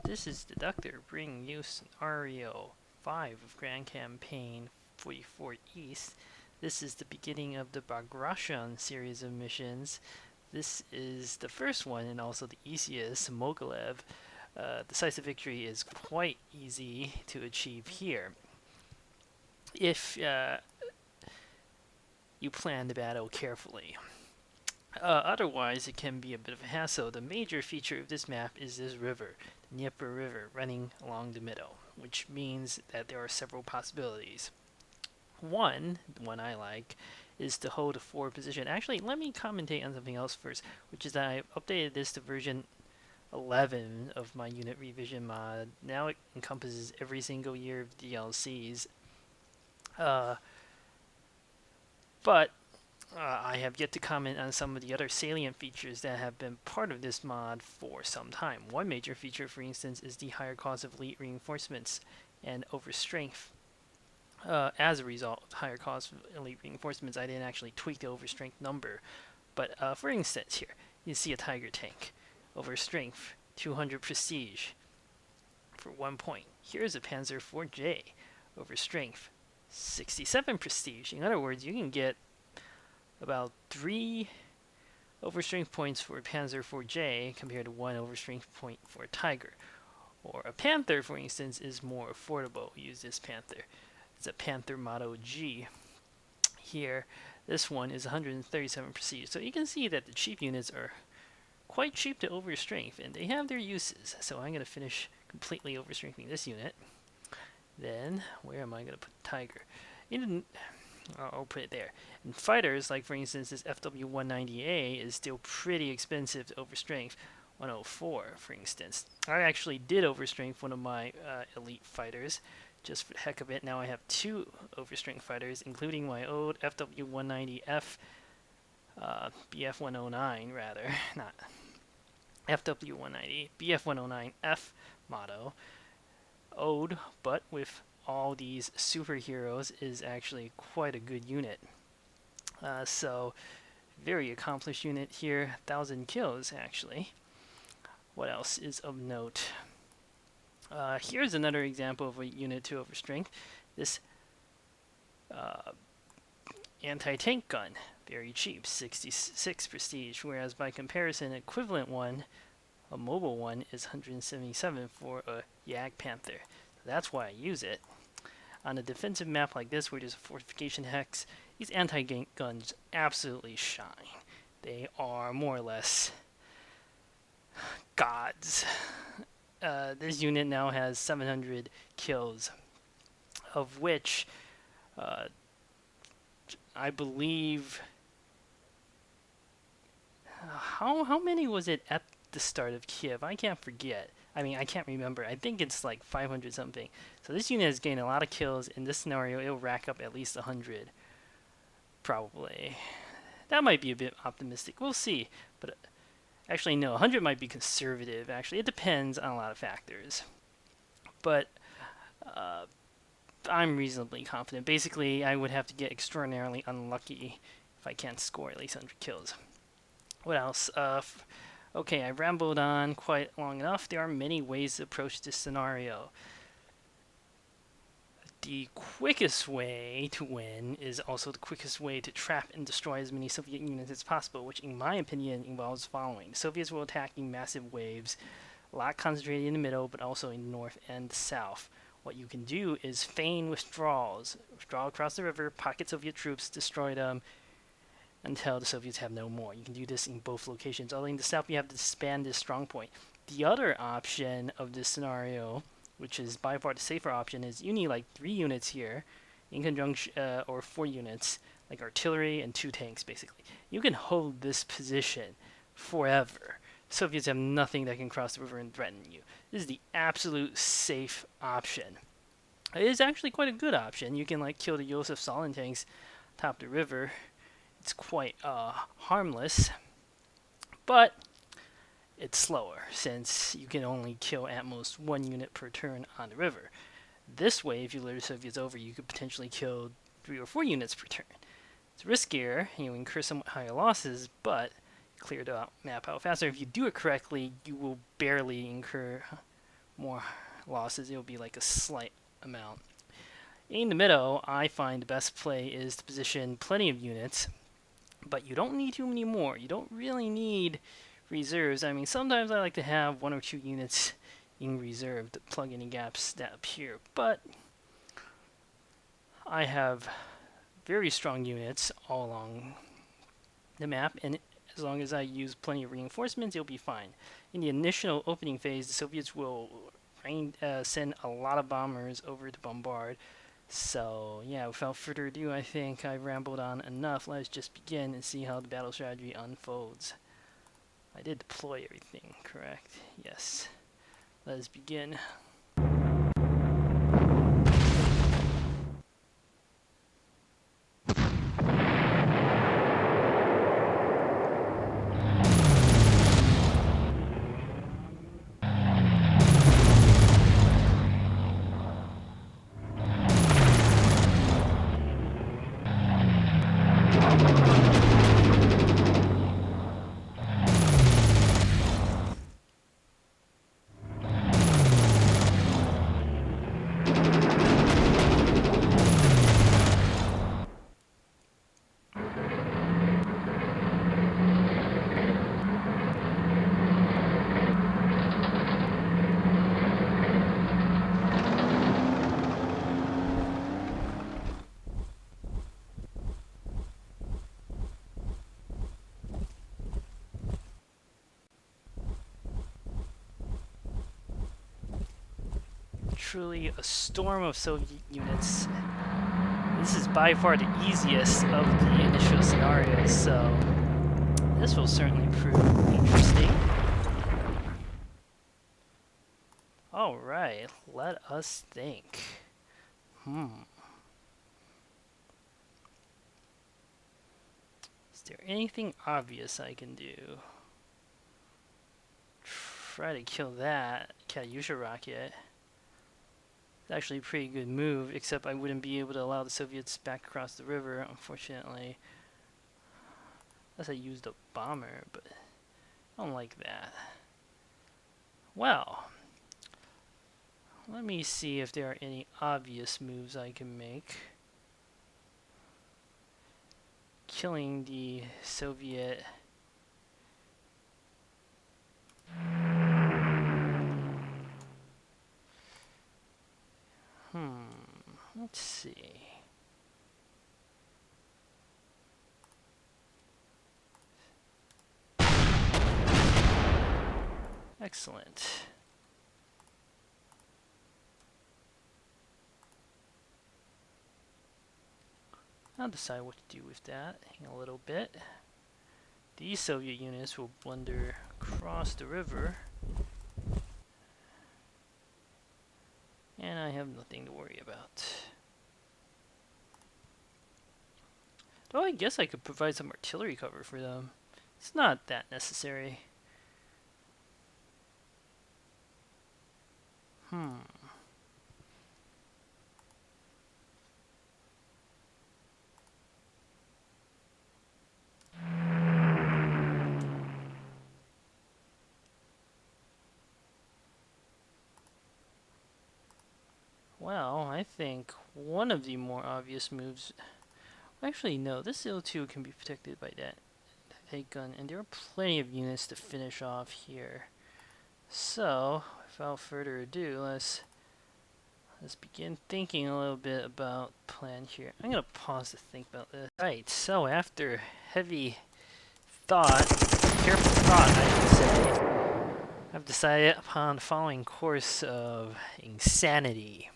This is Deducter bringing you Scenario 5 of Grand Campaign 44 East. This is the beginning of the Bagration series of missions. This is the first one and also the easiest, Mogilev. Decisive victory is quite easy to achieve here if you plan the battle carefully. Otherwise, it can be a bit of a hassle. The major feature of this map is this river, the Dnieper River, running along the middle, which means that there are several possibilities. One, the one I like, is to hold a forward position. Actually, let me commentate on something else first, which is that I updated this to version 11 of my unit revision mod. Now it encompasses every single year of DLCs. But I have yet to comment on some of the other salient features that have been part of this mod for some time. One major feature, for instance, is the higher cost of elite reinforcements and overstrength. As a result of higher cost of elite reinforcements, I didn't actually tweak the overstrength number. But for instance, here, you see a Tiger tank. Overstrength, 200 prestige for 1 point. Here's a Panzer 4J. Overstrength, 67 prestige. In other words, you can get about 3 overstrength points for a Panzer 4J compared to 1 overstrength point for a Tiger. Or a Panther, for instance, is more affordable. Use this Panther. It's a Panther Model G. Here, this one is 137 prestige. So you can see that the cheap units are quite cheap to overstrength, and they have their uses. So I'm going to finish completely overstrengthening this unit. Then, where am I going to put Tiger? I'll put it there. And fighters, like for instance this FW190A, is still pretty expensive to overstrength. 104, for instance. I actually did overstrength one of my elite fighters, just for the heck of it. Now I have 2 overstrength fighters, including my old FW190F, BF109 rather, not FW190, BF109F motto. Old, but with all these superheroes, is actually quite a good unit. So, very accomplished unit here. 1,000 kills, actually. What else is of note? Here's another example of a unit to overstrength. This anti-tank gun. Very cheap, 66 prestige. Whereas by comparison, equivalent one, a mobile one, is 177 for a Yak Panther. That's why I use it. On a defensive map like this, where there's a fortification hex, these anti-tank guns absolutely shine. They are more or less gods. This unit now has 700 kills, of which I believe... How many was it at the start of Kiev? I can't forget. I mean, I can't remember. I think it's like 500 something. So this unit has gained a lot of kills. In this scenario, it'll rack up at least 100. Probably. That might be a bit optimistic. We'll see. But actually, no. 100 might be conservative, actually. It depends on a lot of factors. But I'm reasonably confident. Basically, I would have to get extraordinarily unlucky if I can't score at least 100 kills. What else? Okay, I rambled on quite long enough. There are many ways to approach this scenario. The quickest way to win is also the quickest way to trap and destroy as many Soviet units as possible, which in my opinion involves the following. The Soviets will attack in massive waves, a lot concentrated in the middle, but also in the north and the south. What you can do is feign withdrawals. Withdraw across the river, pocket Soviet troops, destroy them, until the Soviets have no more. You can do this in both locations. Although in the south, you have to expand this strong point. The other option of this scenario, which is by far the safer option, is you need like 3 units here, in conjunction, or 4 units, like artillery and 2 tanks, basically. You can hold this position forever. The Soviets have nothing that can cross the river and threaten you. This is the absolute safe option. It is actually quite a good option. You can like kill the Joseph Stalin tanks top the river. It's quite harmless, but it's slower since you can only kill at most 1 unit per turn on the river. This way, if you let the Soviets over, you could potentially kill 3 or 4 units per turn. It's riskier, you incur somewhat higher losses, but clear the map out faster. If you do it correctly, you will barely incur more losses. It'll be like a slight amount. In the middle, I find the best play is to position plenty of units, but you don't need too many more. You don't really need reserves. I mean, sometimes I like to have 1 or 2 units in reserve to plug any gaps that appear, but I have very strong units all along the map, and as long as I use plenty of reinforcements, it'll be fine. In the initial opening phase, the Soviets will send a lot of bombers over to bombard. So yeah, without further ado, I think I rambled on enough. Let's just begin and see how the battle strategy unfolds. I did deploy everything, correct? Yes. Let's begin. Truly a storm of Soviet units. This is by far the easiest of the initial scenarios, so this will certainly prove interesting. Alright, let us think. Is there anything obvious I can do? Try to kill that Katyusha rocket. It's actually a pretty good move, except I wouldn't be able to allow the Soviets back across the river, unfortunately. Unless I used a bomber, but I don't like that. Well, let me see if there are any obvious moves I can make. Killing the Soviet... Let's see. Excellent. I'll decide what to do with that in a little bit. These Soviet units will blunder across the river, and I have nothing to worry about. Though I guess I could provide some artillery cover for them. It's not that necessary. Well, I think one of the more obvious moves... Actually, no, this IL-2 can be protected by that take gun, and there are plenty of units to finish off here. So, without further ado, let's begin thinking a little bit about the plan here. I'm going to pause to think about this. Right, so after heavy thought, careful thought, I should say, I've decided upon the following course of insanity.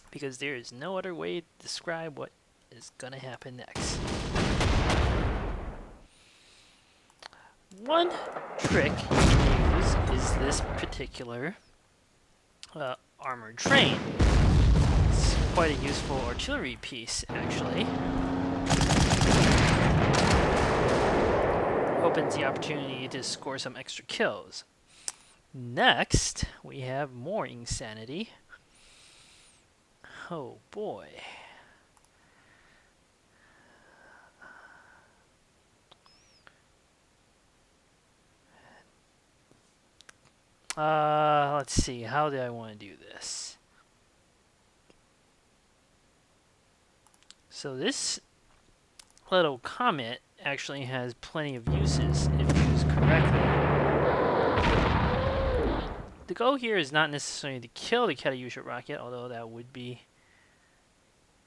Because there is no other way to describe what is going to happen next. One trick you can use is this particular armored train. It's quite a useful artillery piece, actually. Opens the opportunity to score some extra kills. Next, we have more insanity. Oh boy. Let's see. How do I want to do this? So this little comet actually has plenty of uses if used correctly. The goal here is not necessarily to kill the Katyusha rocket, although that would be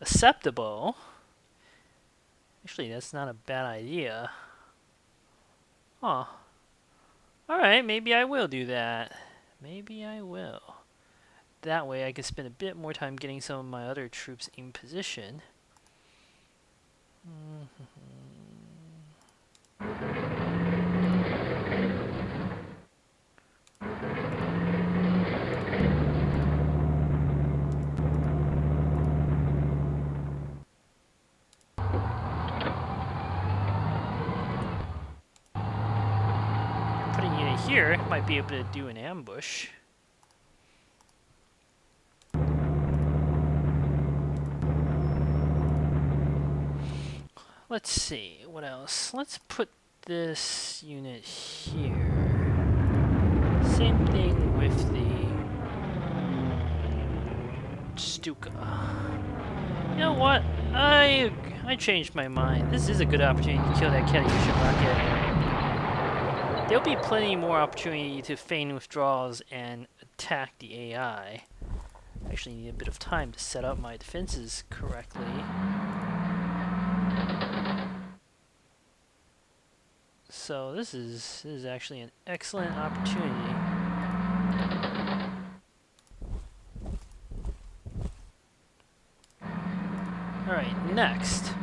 acceptable. Actually, that's not a bad idea. Huh. Alright, maybe I will do that. Maybe I will. That way I can spend a bit more time getting some of my other troops in position. Putting a unit here might be able to do an ambush. Let's see, what else? Let's put this unit here. Same thing with the Stuka. You know what? I changed my mind. This is a good opportunity to kill that Katyusha rocket. There'll be plenty more opportunity to feign withdrawals and attack the AI. I actually need a bit of time to set up my defenses correctly. So this is actually an excellent opportunity. Alright, next,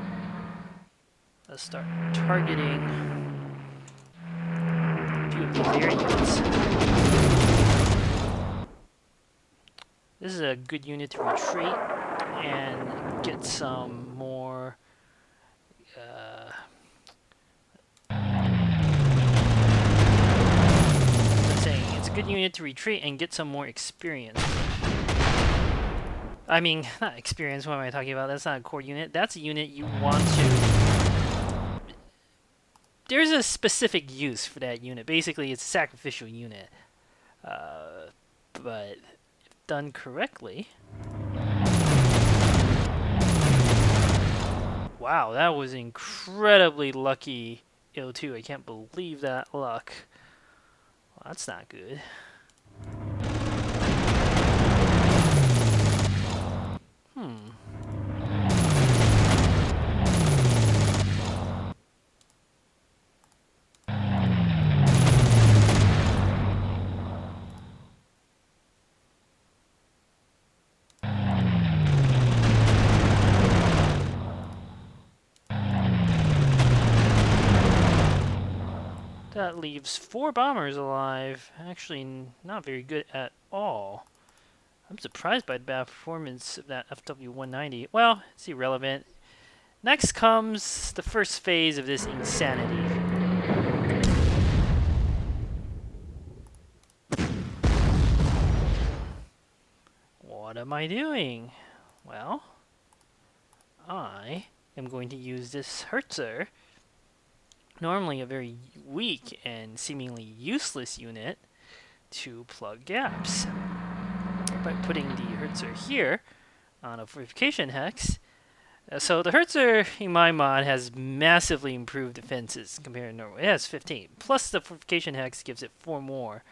let's start targeting a few of the variants. This is a good unit to retreat and get some more good unit to retreat and get some more experience. I mean, not experience, what am I talking about? That's not a core unit. That's a unit you want to... There's a specific use for that unit. Basically, it's a sacrificial unit. But if done correctly... Wow, that was incredibly lucky L2. I can't believe that luck. Well, that's not good. That leaves 4 bombers alive. Actually, not very good at all. I'm surprised by the bad performance of that FW-190. Well, it's irrelevant. Next comes the first phase of this insanity. What am I doing? Well, I am going to use this Hertzer, normally a very weak and seemingly useless unit, to plug gaps. By putting the Hertzer here on a fortification hex. So the Hertzer, in my mod, has massively improved defenses compared to normal. It has 15. Plus the fortification hex gives it 4 more.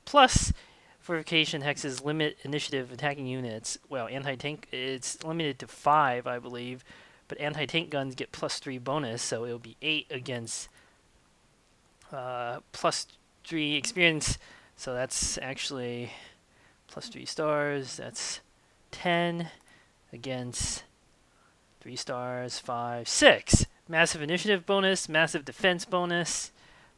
Plus fortification hexes limit initiative attacking units. Well, anti-tank, it's limited to 5, I believe. But anti-tank guns get +3 bonus, so it'll be 8 against +3 experience. So that's actually +3 stars. That's 10 against 3 stars, 5, 6. Massive initiative bonus, massive defense bonus.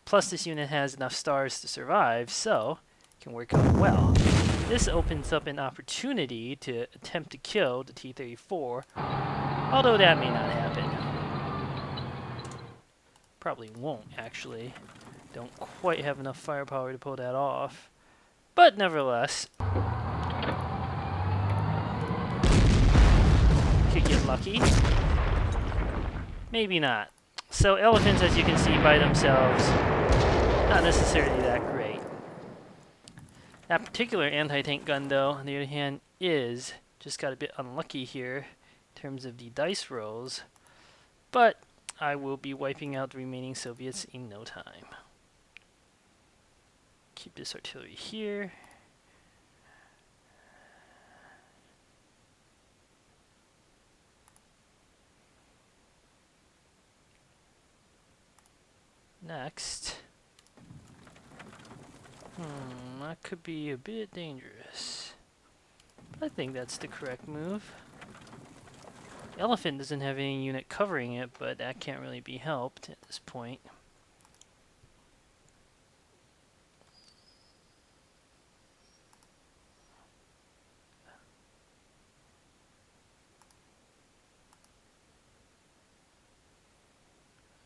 Plus this unit has enough stars to survive, so it can work out well. This opens up an opportunity to attempt to kill the T-34, although that may not happen. Probably won't, actually. Don't quite have enough firepower to pull that off. But nevertheless, could get lucky. Maybe not. So elephants, as you can see by themselves, not necessarily that great. That particular anti-tank gun, though, on the other hand, is just got a bit unlucky here in terms of the dice rolls, but I will be wiping out the remaining Soviets in no time. Keep this artillery here. Next. That could be a bit dangerous. I think that's the correct move. The elephant doesn't have any unit covering it, but that can't really be helped at this point.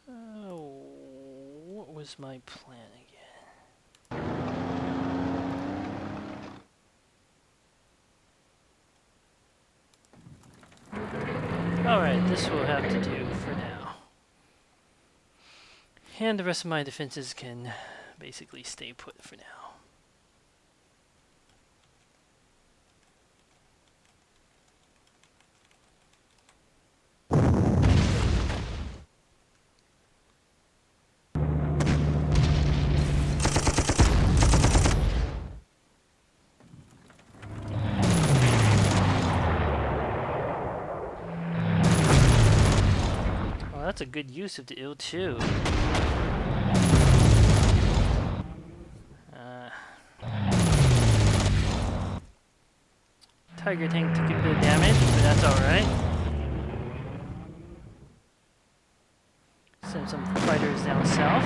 What was my plan again? Alright, this will have to do for now. And the rest of my defenses can basically stay put for now. That's a good use of the IL-2. Tiger tank took a bit of damage, but that's alright. Send some fighters down south.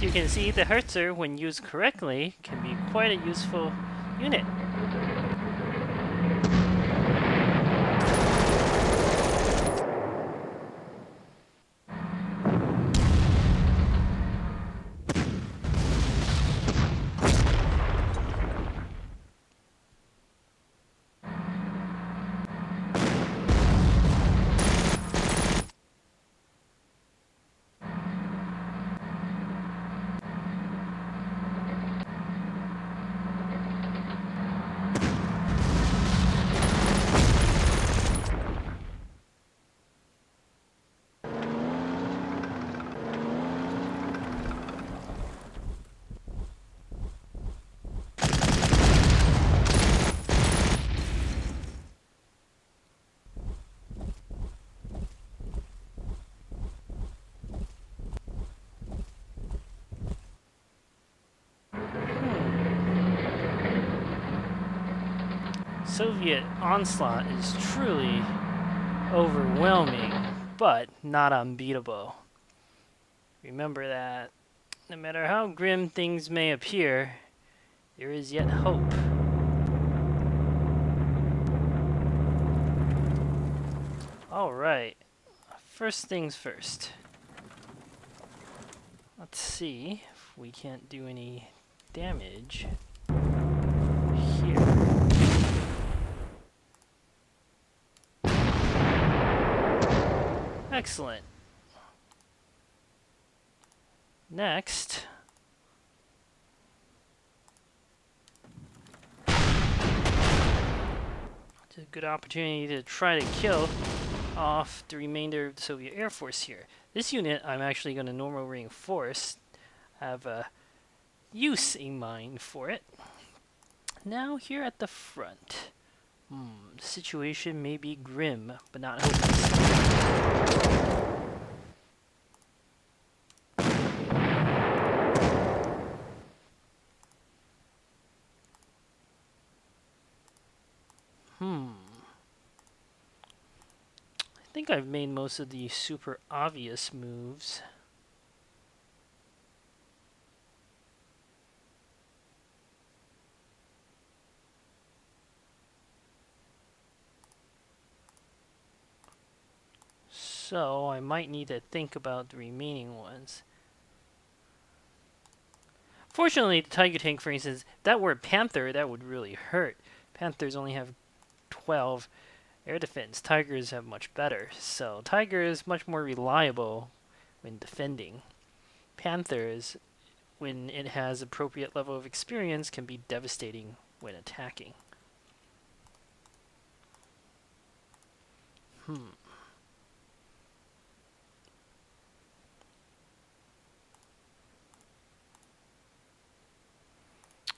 You can see the Hertzer, when used correctly, can be quite a useful unit. Soviet onslaught is truly overwhelming, but not unbeatable. Remember that no matter how grim things may appear, there is yet hope. Alright, first things first. Let's see if we can't do any damage here. Excellent. Next, it's a good opportunity to try to kill off the remainder of the Soviet Air Force here. This unit I'm actually going to normal reinforce. Have a use in mind for it. Now here at the front. The situation may be grim, but not hopeless. I think I've made most of the super obvious moves. So I might need to think about the remaining ones. Fortunately, the Tiger tank, for instance, that were Panther, that would really hurt. Panthers only have 12 air defense. Tigers have much better. So Tiger is much more reliable when defending. Panthers, when it has appropriate level of experience, can be devastating when attacking.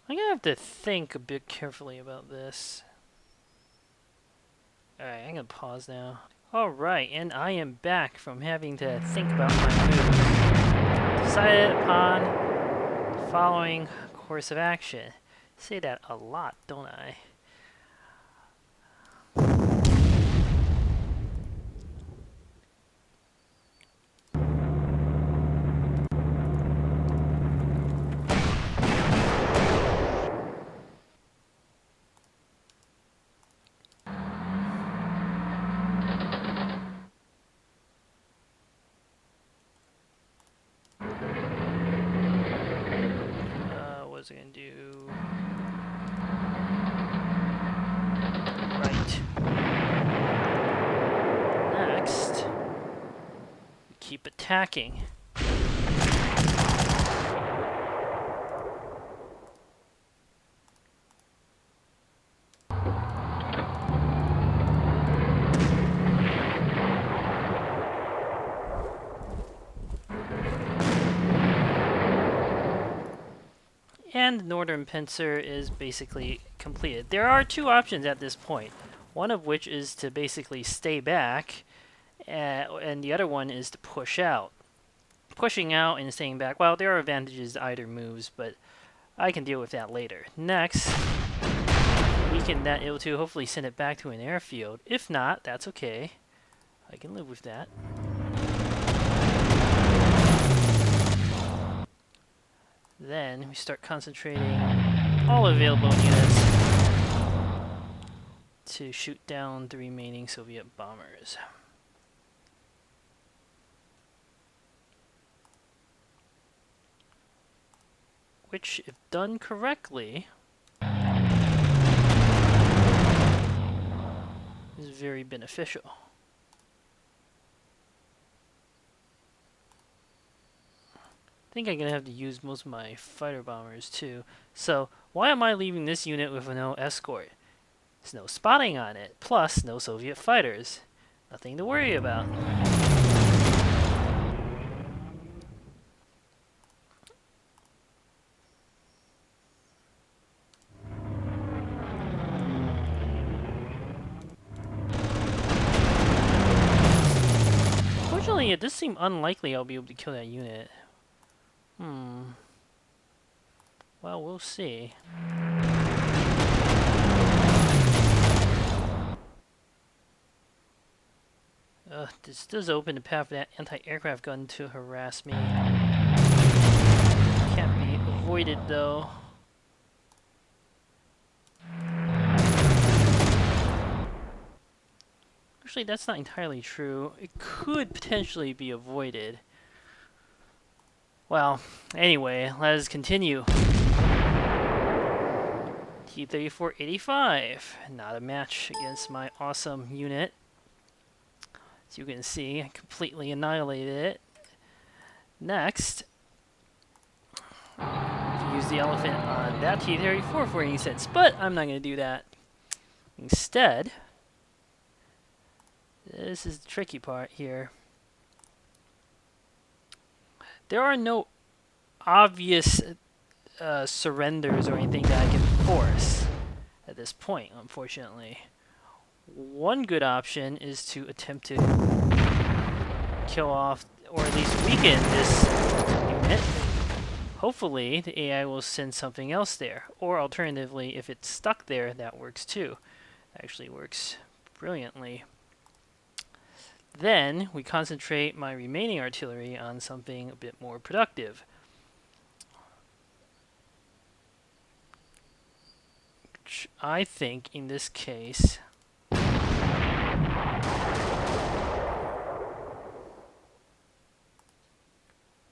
I'm gonna have to think a bit carefully about this. Alright, I'm gonna pause now. Alright, and I am back from having to think about my moves. Decided upon the following course of action. Say that a lot, don't I? What was I gonna do? Right. Next, we keep attacking. And Northern Pincer is basically completed. There are two options at this point. One of which is to basically stay back, and the other one is to push out. Pushing out and staying back, well, there are advantages to either moves, but I can deal with that later. Next, weaken that IL-2, hopefully send it back to an airfield. If not, that's okay. I can live with that. Then we start concentrating all available units to shoot down the remaining Soviet bombers. Which, if done correctly, is very beneficial. I think I'm going to have to use most of my fighter bombers too. So, why am I leaving this unit with no escort? There's no spotting on it, plus no Soviet fighters. Nothing to worry about. Fortunately, it does seem unlikely I'll be able to kill that unit. Well, we'll see. This does open the path for that anti-aircraft gun to harass me. Can't be avoided, though. Actually, that's not entirely true. It could potentially be avoided. Well, anyway, let us continue. T-34-85. Not a match against my awesome unit. As you can see, I completely annihilated it. Next, use the elephant on that T-34 for any sense, but I'm not going to do that. Instead, this is the tricky part here. There are no obvious surrenders or anything that I can force at this point, unfortunately. One good option is to attempt to kill off, or at least weaken this unit. Hopefully, the AI will send something else there. Or alternatively, if it's stuck there, that works too. Actually works brilliantly. Then, we concentrate my remaining artillery on something a bit more productive. Which I think, in this case,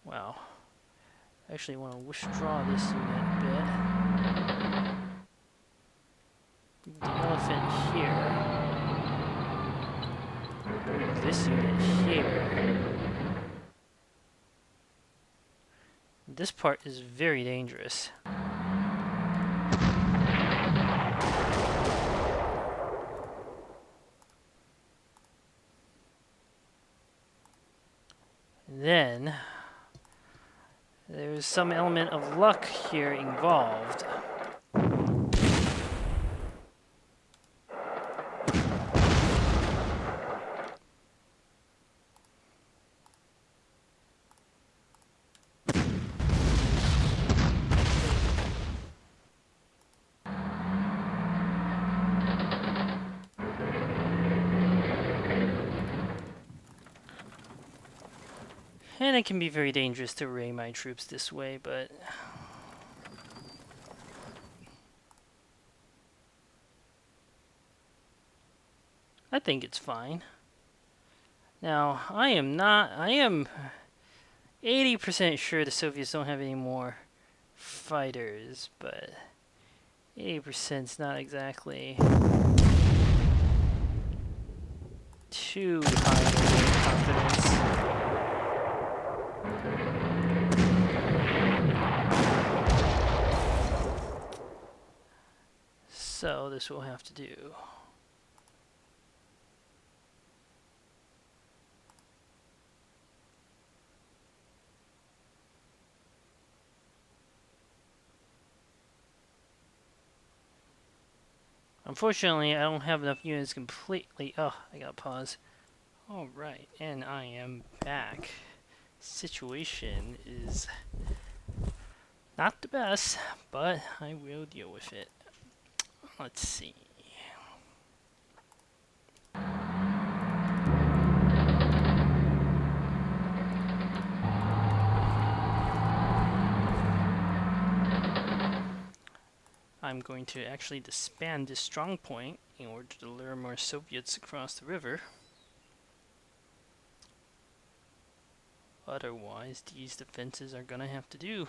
wow. Actually, want to withdraw this unit a bit. Move the elephant here. Move this unit here. This part is very dangerous. Then there's some element of luck here involved. And it can be very dangerous to array my troops this way, but I think it's fine. Now, I am 80% sure the Soviets don't have any more fighters, but 80% is not exactly too high of confidence. So this will have to do. Unfortunately, I don't have enough units completely. Oh, I gotta pause. Alright, and I am back. Situation is not the best, but I will deal with it. Let's see. I'm going to actually disband this strong point in order to lure more Soviets across the river. Otherwise, these defenses are gonna have to do.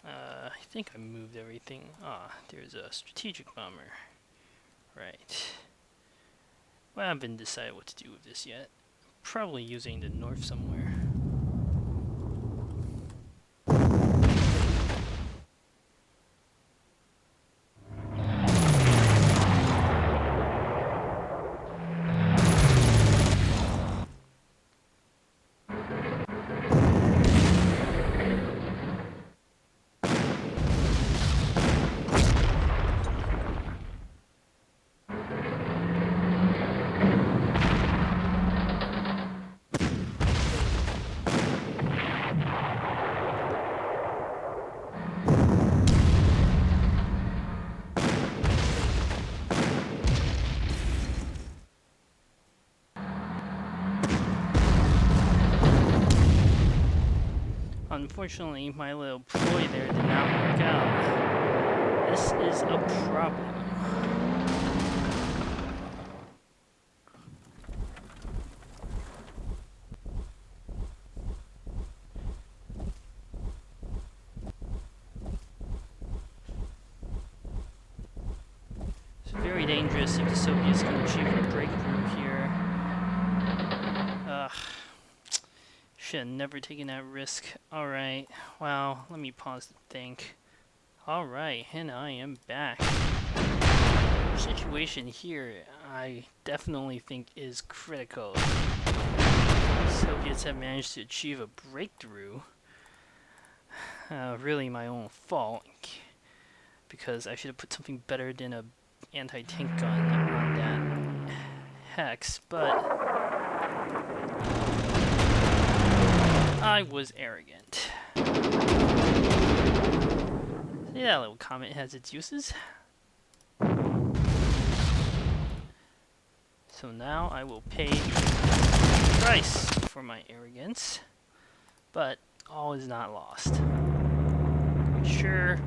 I think I moved everything. Ah, there's a strategic bomber. Right. Well, I haven't decided what to do with this yet. Probably using the north somewhere. Unfortunately, my little ploy there did not work out. This is a problem. It's very dangerous if the Soviets can achieve a breakthrough here. Ugh. Should have never taken that risk. Alright, well, let me pause to think. Alright, and I am back. The situation here, I definitely think is critical. The Soviets have managed to achieve a breakthrough. Really my own fault, because I should have put something better than a anti-tank gun on that hex, but I was arrogant. See, that little comment has its uses. So now I will pay the price for my arrogance, but all is not lost. Sure,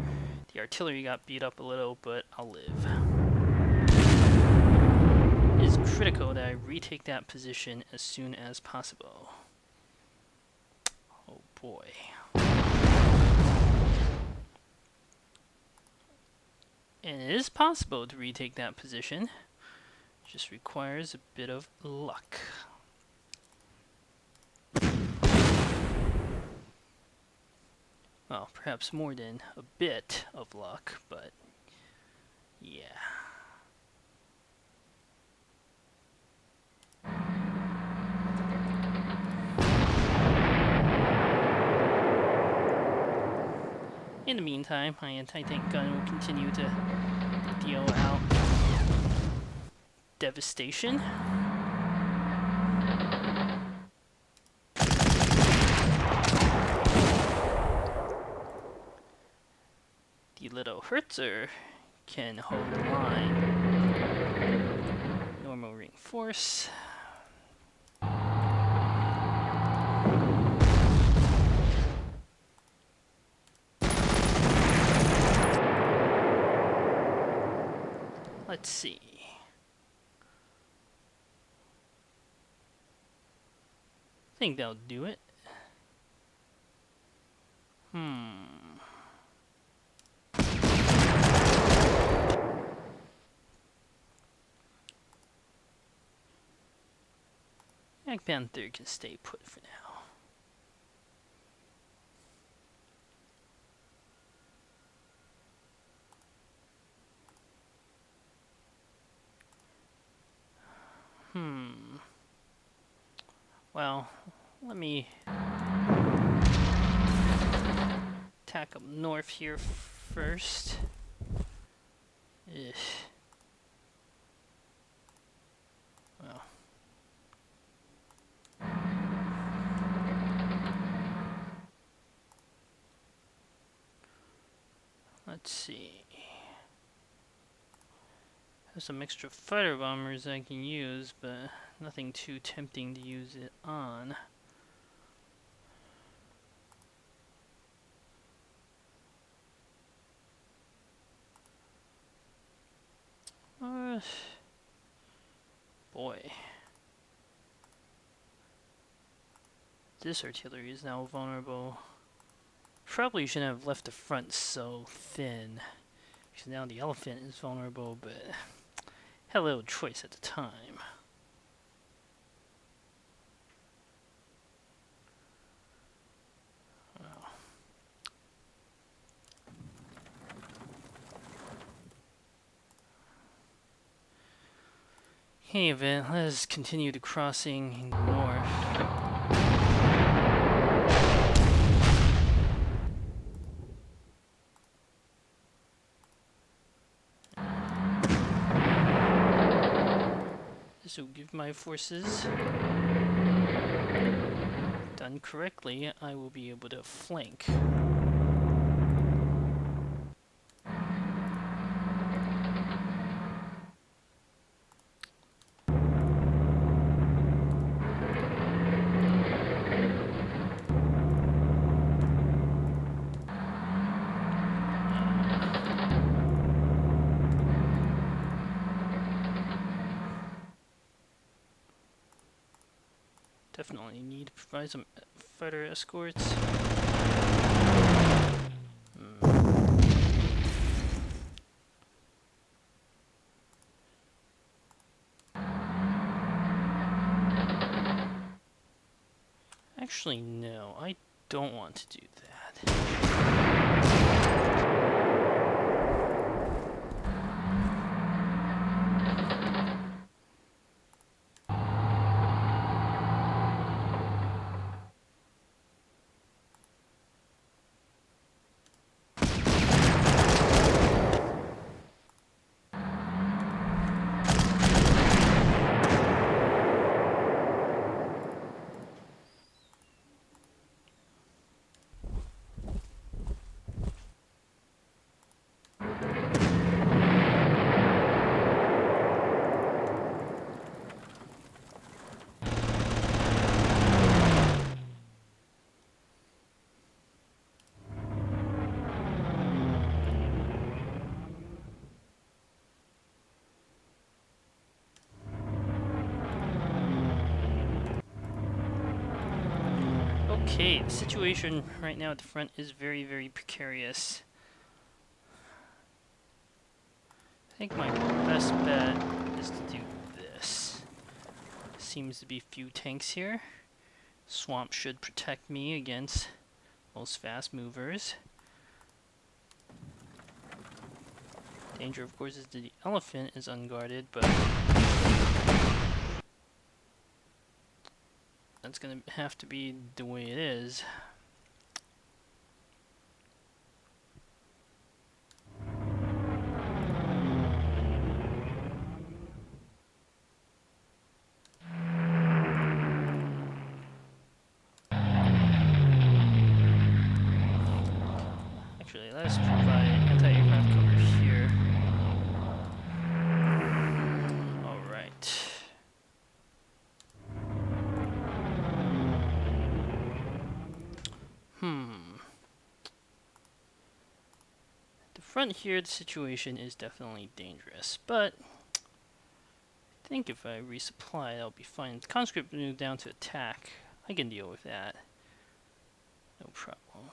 the artillery got beat up a little, but I'll live. retake that position as soon as possible. Oh boy. And it is possible to retake that position. It just requires a bit of luck. Well, perhaps more than a bit of luck, but yeah. In the meantime, my anti-tank gun will continue to deal out devastation. The little Hertzer can hold the line. Normal ring force. Let's see. I think that'll do it. Panther can stay put for now. Well, let me attack up north here first. Ugh. Well. Let's see. There's some extra fighter bombers I can use, but nothing too tempting to use it on. Boy. This artillery is now vulnerable. Probably shouldn't have left the front so thin, because now the elephant is vulnerable, but had a little choice at the time. Well. Okay, then let's continue the crossing north. This will give my forces, done correctly, I will be able to flank. Definitely need to provide some fighter escorts. Actually, no, I don't want to do that. Okay, the situation right now at the front is very, very precarious. I think my best bet is to do this. Seems to be few tanks here. Swamp should protect me against most fast movers. Danger, of course, is the elephant is unguarded, but that's gonna have to be the way it is. Actually, let's provide anti-aircraft cover here. Alright. The front here, the situation is definitely dangerous, but I think if I resupply, I'll be fine. The conscript move down to attack. I can deal with that. No problem.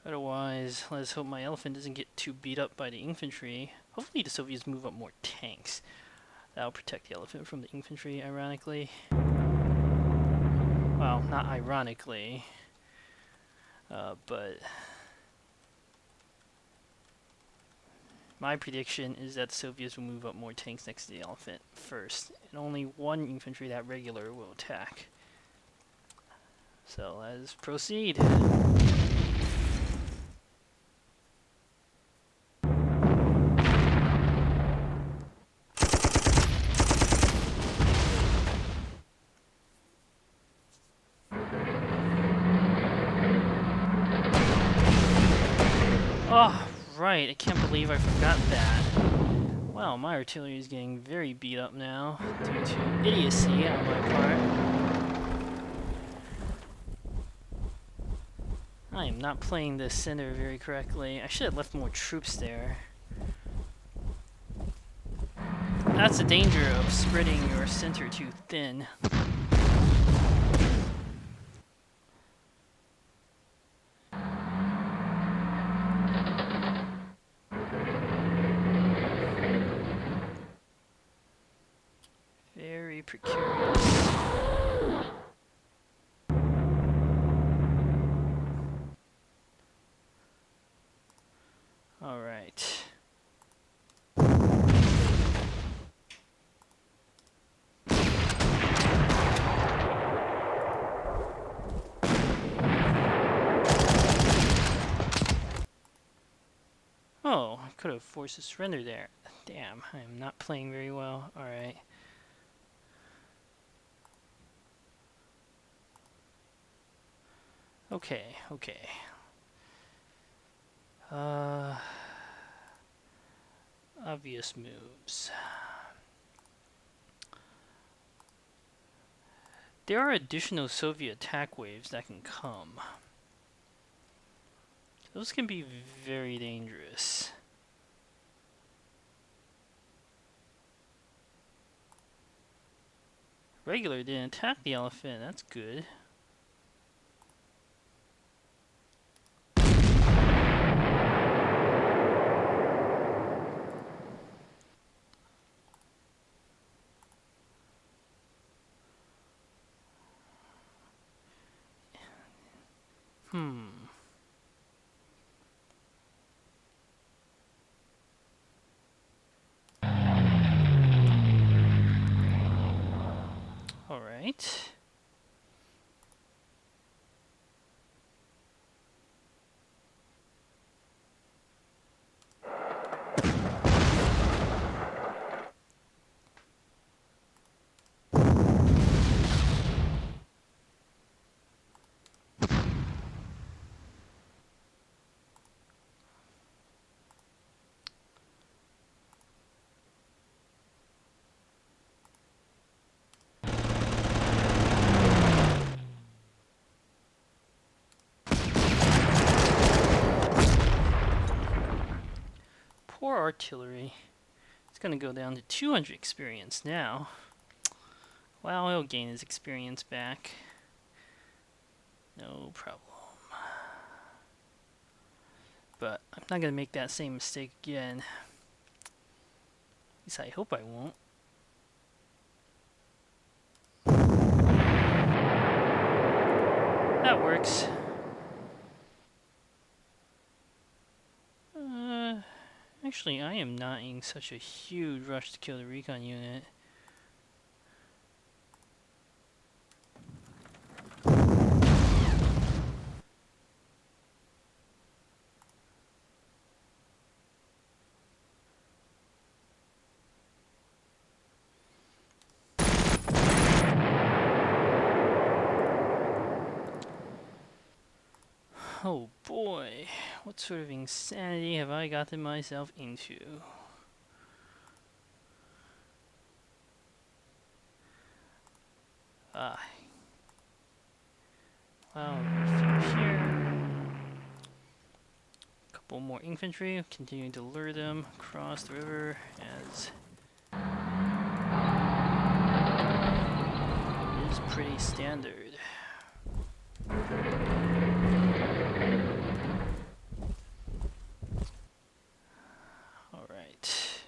Otherwise, let's hope my elephant doesn't get too beat up by the infantry. Hopefully the Soviets move up more tanks. That'll protect the elephant from the infantry, ironically. Well, not ironically. But my prediction is that the Soviets will move up more tanks next to the elephant first. And only one infantry, that regular, will attack. So let's proceed. Oh, right, I can't believe I forgot that. Wow, my artillery is getting very beat up now due to idiocy on my part. I am not playing this center very correctly. I should have left more troops there. That's the danger of spreading your center too thin. Very precarious. All right. Oh, I could have forced a surrender there. Damn, I am not playing very well. All right. Okay, okay. Obvious moves. There are additional Soviet attack waves that can come. Those can be very dangerous. Regular didn't attack the elephant, that's good. All right. Poor artillery. It's gonna go down to 200 experience now. Well, he'll gain his experience back. No problem. But I'm not gonna make that same mistake again. At least I hope I won't. That works. Actually, I am not in such a huge rush to kill the recon unit. Oh boy, what sort of insanity have I gotten myself into? Ah. Well, here. Couple more infantry, continuing to lure them across the river as it is pretty standard. Alright.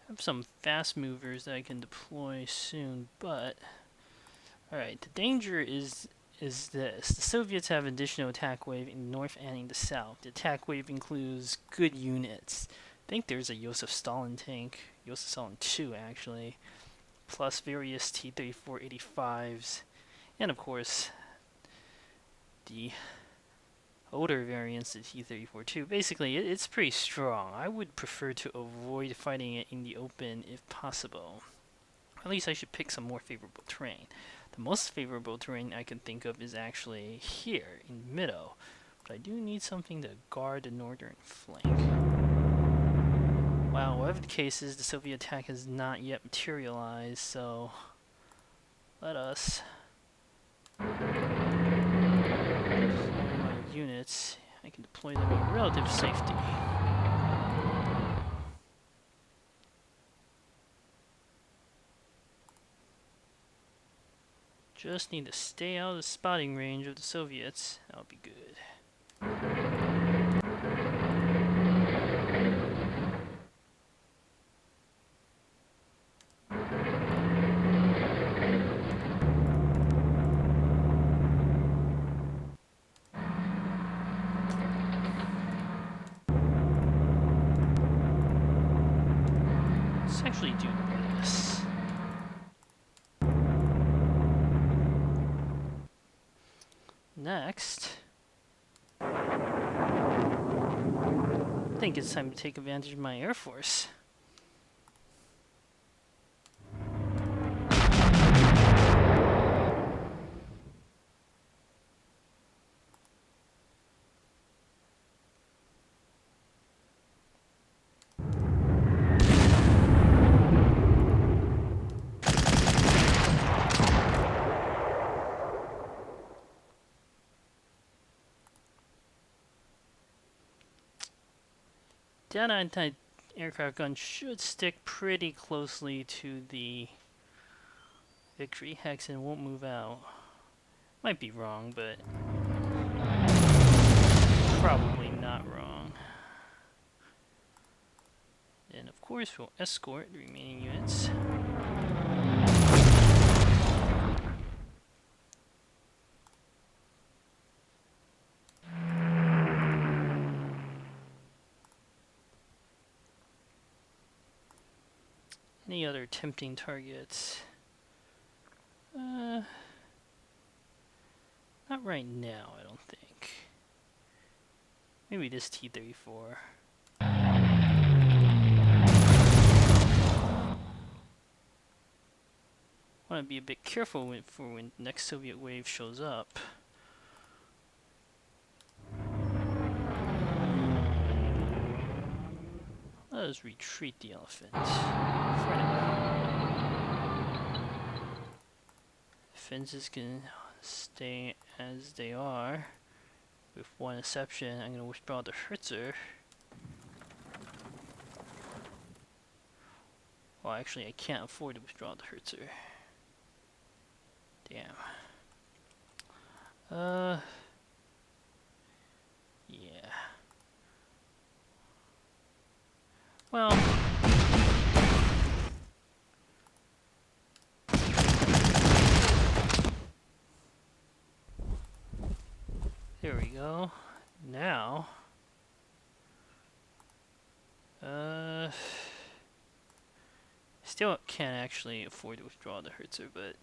I have some fast movers that I can deploy soon, but alright, the danger is this. The Soviets have additional attack wave in the north and in the south. The attack wave includes good units. I think there's a Joseph Stalin tank, Joseph Stalin 2 actually, plus various T-34-85s, and of course the older variants, the T-34-2. Basically, it's pretty strong. I would prefer to avoid fighting it in the open if possible. At least I should pick some more favorable terrain. The most favorable terrain I can think of is actually here, in the middle. But I do need something to guard the northern flank. Well, whatever the case is, the Soviet attack has not yet materialized, so let us units. I can deploy them in relative safety. Just need to stay out of the spotting range of the Soviets. That'll be good. Let's actually do this. Next, I think it's time to take advantage of my Air Force. That anti-aircraft gun should stick pretty closely to the victory hex and won't move out. Might be wrong, but probably not wrong. And of course we'll escort the remaining units. Any other tempting targets? Not right now, I don't think. Maybe this T-34. Want to be a bit careful for when the next Soviet wave shows up. Let us retreat the elephant. For now. Fences can stay as they are, with one exception. I'm going to withdraw the Hertzer. Well, actually, I can't afford to withdraw the Hertzer. Damn. Yeah. Well. There we go. Now. Still can't actually afford to withdraw the Hertzer, but.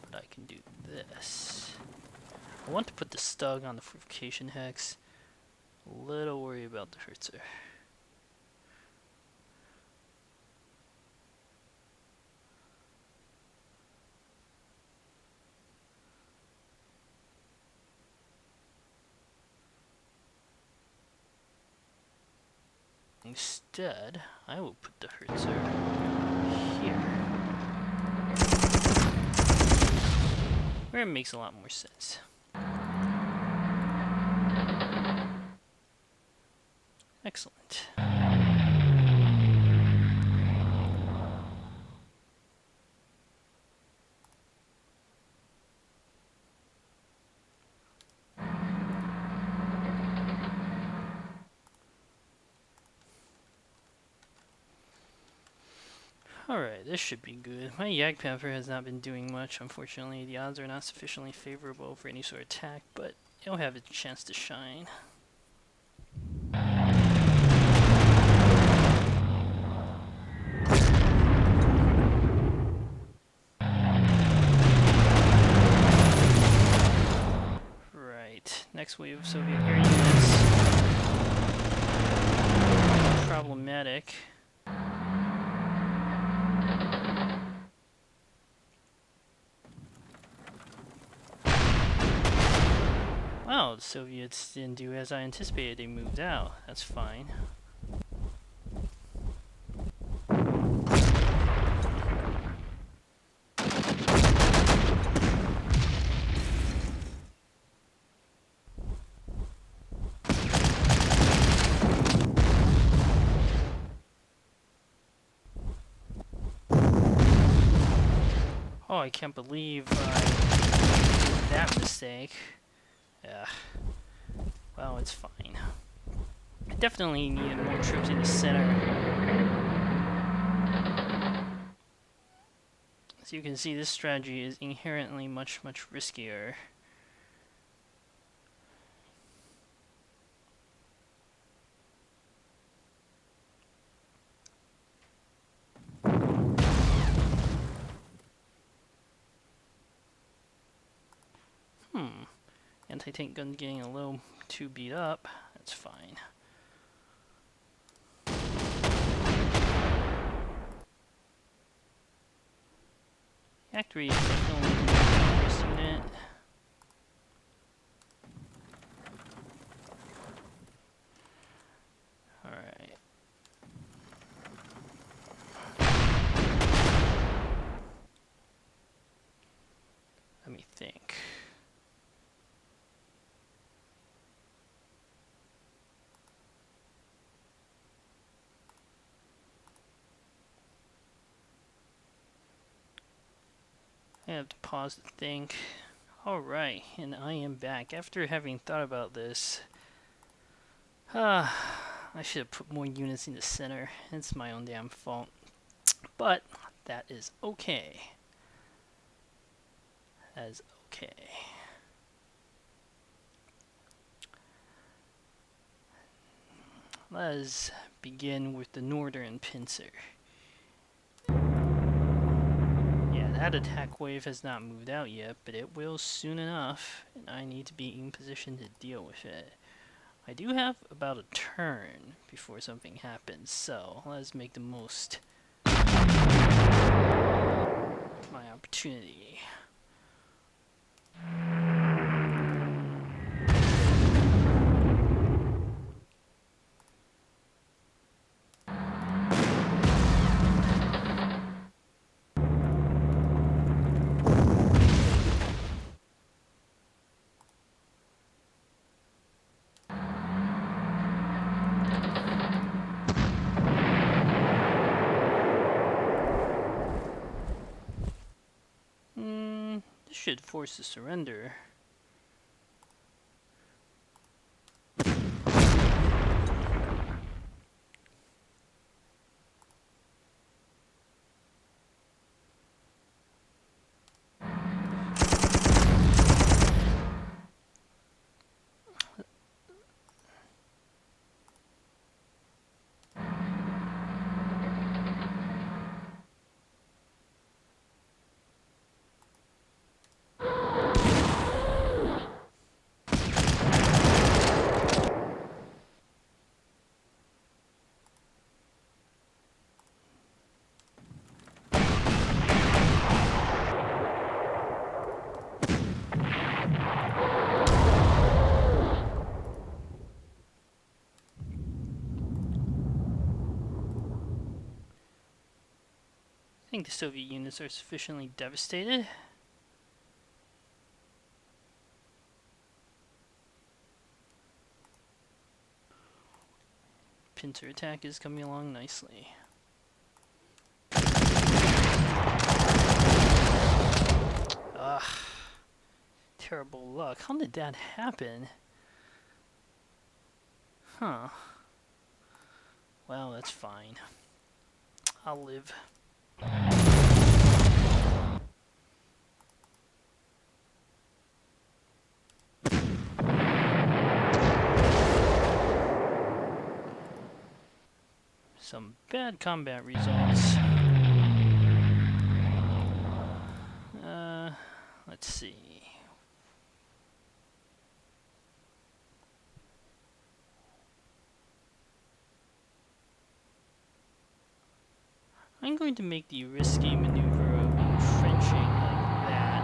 But I can do this. I want to put the Stug on the fortification hex. A little worried about the Hertzer. Instead, I will put the Hertzer here. Where it makes a lot more sense. Excellent. Alright, this should be good. My Yak Panther has not been doing much, unfortunately. The odds are not sufficiently favorable for any sort of attack, but it'll have its chance to shine. Right, next wave of Soviet air units. Problematic. Wow, the Soviets didn't do as I anticipated. They moved out. That's fine. Oh, I can't believe I did that mistake. Yeah. Well, it's fine. I definitely needed more troops in the center. As you can see, this strategy is inherently much riskier. Anti-tank gun getting a little too beat up. That's fine. Factory is definitely this unit. Alright. Let me think. I have to pause to think. Alright, and I am back. After having thought about this, I should have put more units in the center. It's my own damn fault. But that is okay. That is okay. Let us begin with the northern pincer. That attack wave has not moved out yet, but it will soon enough, and I need to be in position to deal with it. I do have about a turn before something happens, so let's make the most. My my opportunity. This should force a surrender. I think the Soviet units are sufficiently devastated. Pincer attack is coming along nicely. Ugh. Terrible luck. How did that happen? Huh. Well, that's fine. I'll live. Some bad combat results. Let's see. I'm going to make the risky maneuver of entrenching like that.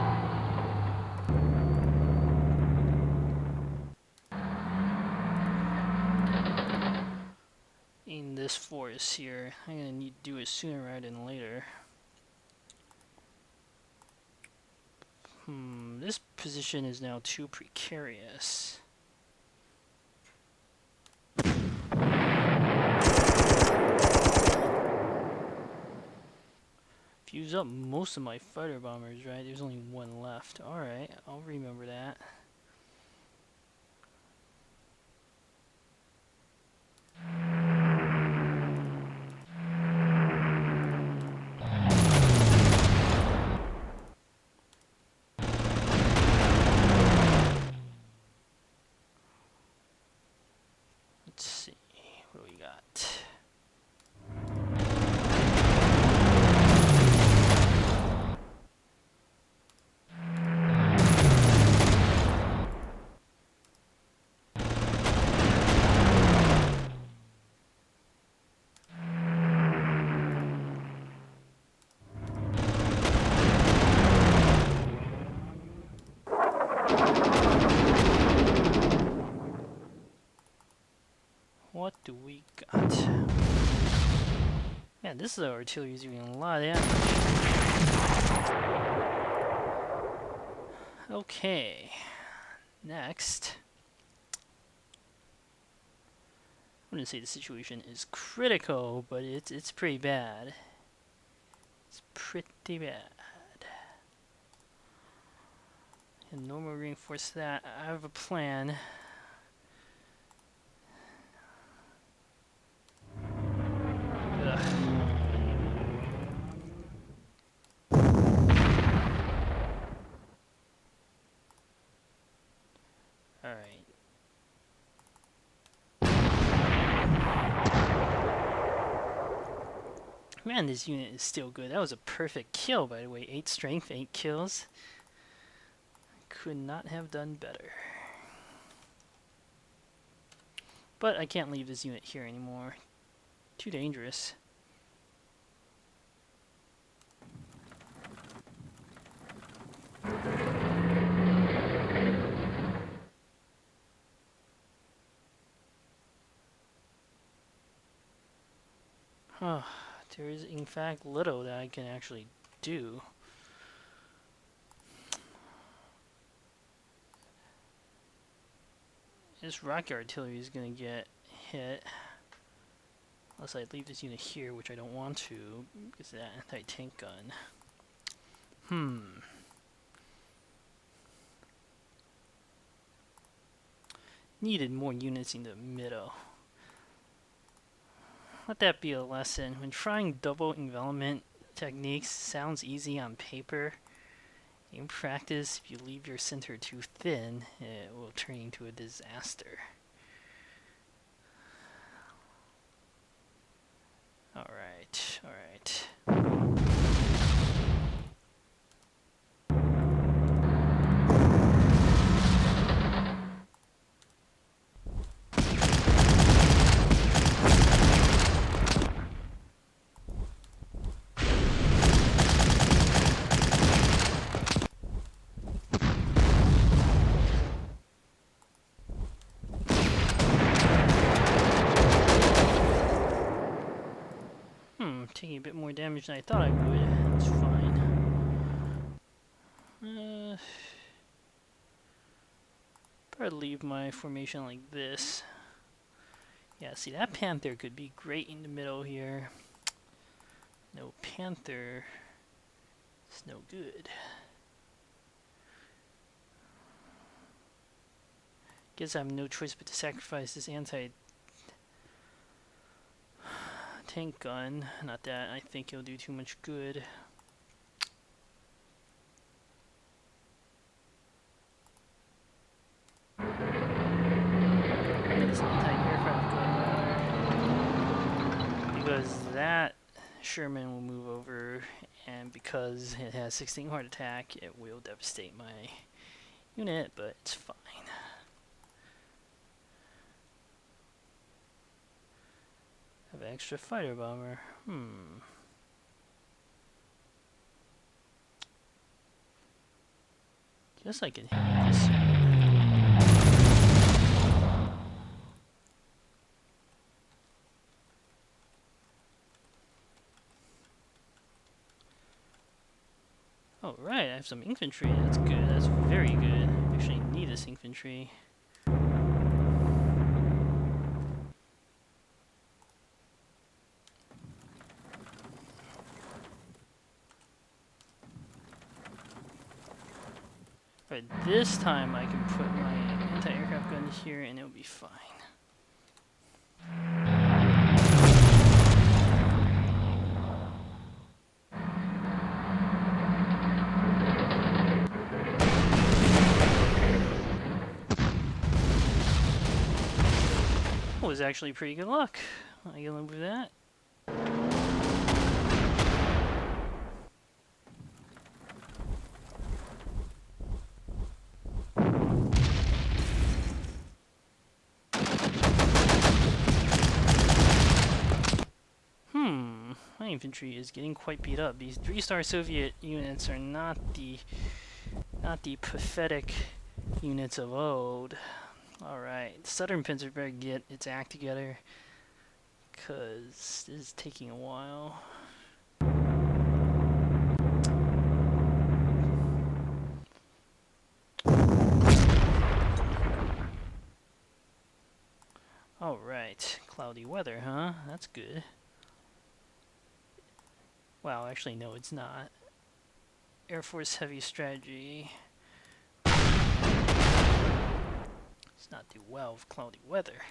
In this forest here, I'm going to need to do it sooner rather than later. This position is now too precarious. Use up most of my fighter bombers, right? There's only one left. Alright, I'll remember that. Let's see, what do we got? What do we got? Man, this artillery is doing a lot of damage. Okay, next. I wouldn't say the situation is critical, but it's pretty bad. It's pretty bad. And normal reinforce that. I have a plan. Alright. Man, this unit is still good. That was a perfect kill, by the way. 8 strength, 8 kills. Could not have done better. But I can't leave this unit here anymore. Too dangerous. Oh, there is in fact little that I can actually do. This rocket artillery is gonna get hit. Unless I leave this unit here, which I don't want to, because of that anti-tank gun. Needed more units in the middle. Let that be a lesson. When trying double envelopment techniques, sounds easy on paper. In practice, if you leave your center too thin, it will turn into a disaster. Alright, alright. Taking a bit more damage than I thought I would. That's fine. Probably leave my formation like this. Yeah, see, that Panther could be great in the middle here. No Panther. It's no good. Guess I have no choice but to sacrifice this anti-tank gun. Not that I think it'll do too much good. This anti-aircraft gun, because that Sherman will move over, and because it has 16 heart attack, it will devastate my unit, but it's fine. Have an extra fighter bomber. Guess I can hit this. Oh, right, I have some infantry. That's good. That's very good. I actually need this infantry. But this time I can put my anti-aircraft gun here and it'll be fine. That was actually pretty good luck. I can live with that. My infantry is getting quite beat up. These 3-star Soviet units are not the pathetic units of old. Alright, Southern Panzer better get its act together, because this is taking a while. Alright, cloudy weather, huh? That's good. Well, actually, no, it's not. Air Force heavy strategy. It's not do well with cloudy weather.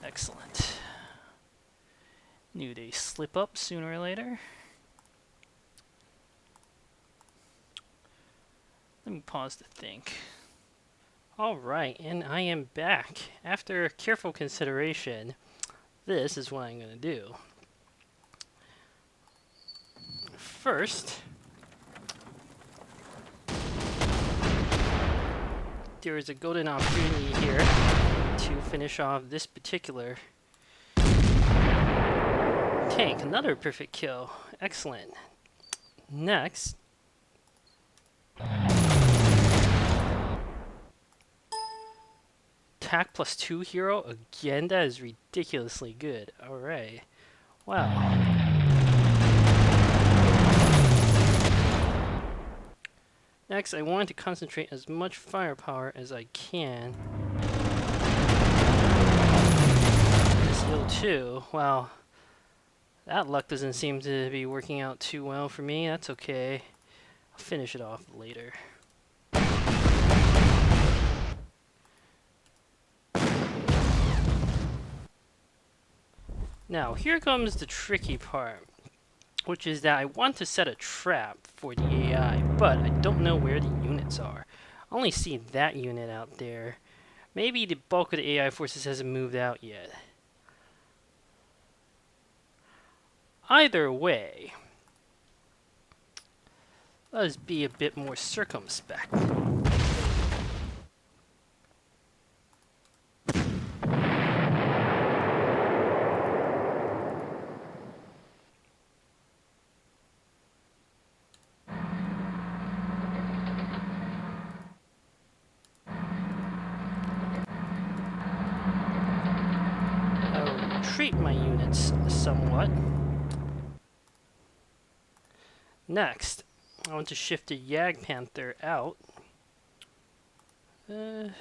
Excellent. Knew they slip up sooner or later. Let me pause to think. Alright, and I am back. After careful consideration, this is what I'm going to do. First, there is a golden opportunity here to finish off this particular tank. Another perfect kill. Excellent. Next, attack +2 hero. Again, that is ridiculously good. Alright. Wow. Next, I want to concentrate as much firepower as I can. This hill too. Wow. That luck doesn't seem to be working out too well for me. That's okay. I'll finish it off later. Now, here comes the tricky part, which is that I want to set a trap for the AI, but I don't know where the units are. I only see that unit out there. Maybe the bulk of the AI forces hasn't moved out yet. Either way, let's be a bit more circumspect. Treat my units somewhat. Next, I want to shift the Yag Panther out. Let's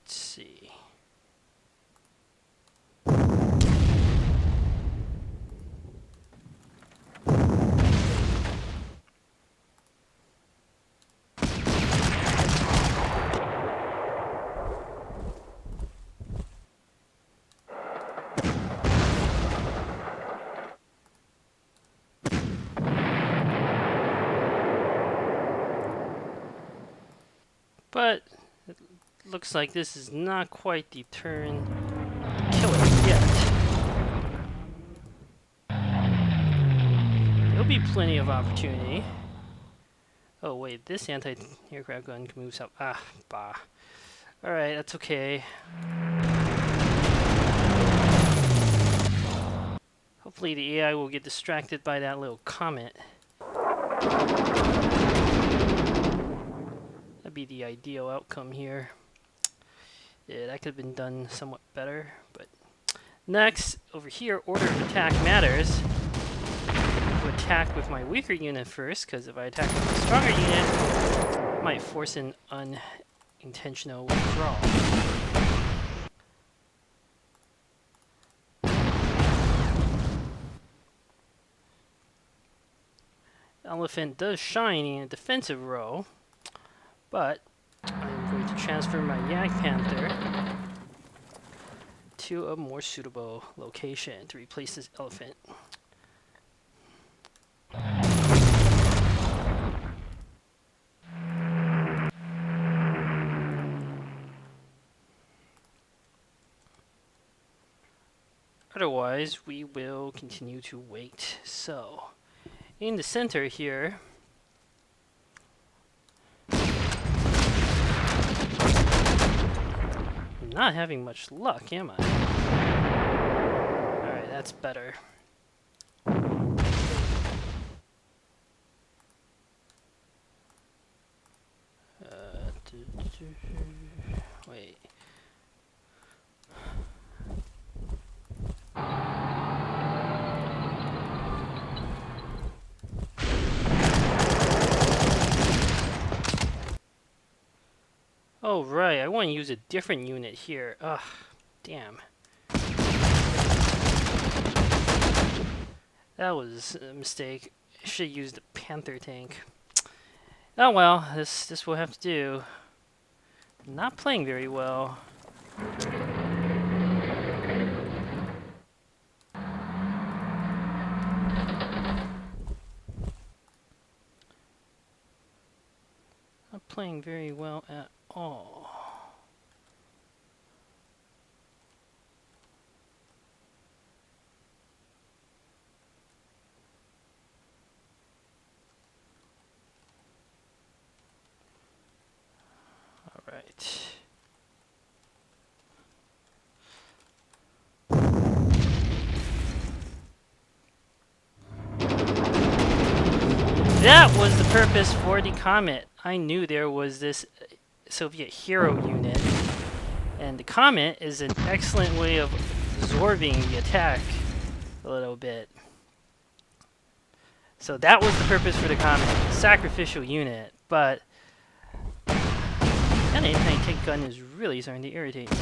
see. But it looks like this is not quite the turn killer yet. There'll be plenty of opportunity. Oh wait, this anti-aircraft gun moves up. Ah, bah. Alright, that's okay. Hopefully the AI will get distracted by that little comet. That'd be the ideal outcome here. Yeah, that could have been done somewhat better, but... Next, over here, order of attack matters. To attack with my weaker unit first, because if I attack with a stronger unit, I might force an unintentional withdrawal. Elephant does shine in a defensive row, but I'm going to transfer my Yag Panther to a more suitable location to replace this elephant. Otherwise, we will continue to wait. So, in the center here, I'm not having much luck, am I? Alright, that's better. Wait. Oh, right, I want to use a different unit here. Ugh, damn. That was a mistake. I should have used a Panther tank. Oh well, this will have to do. Not playing very well. Not playing very well at all. All right. That was the purpose for the comet. I knew there was this Soviet hero unit, and the Comet is an excellent way of absorbing the attack a little bit. So that was the purpose for the Comet, sacrificial unit, but that anti-tank gun is really starting to irritate me.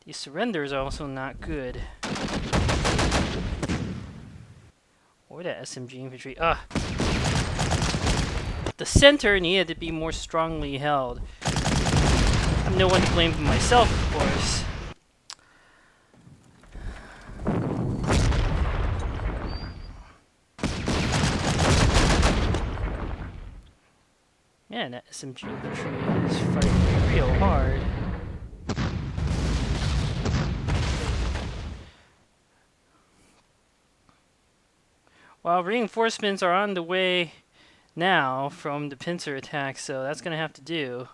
The surrenders are also not good. Or that SMG infantry. The center needed to be more strongly held. I'm no one to blame for myself, of course. Man, that SMG infantry is fighting real hard. Well, reinforcements are on the way now from the Panzer attack, so that's going to have to do.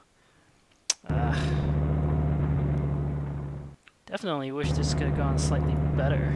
Definitely wish this could have gone slightly better.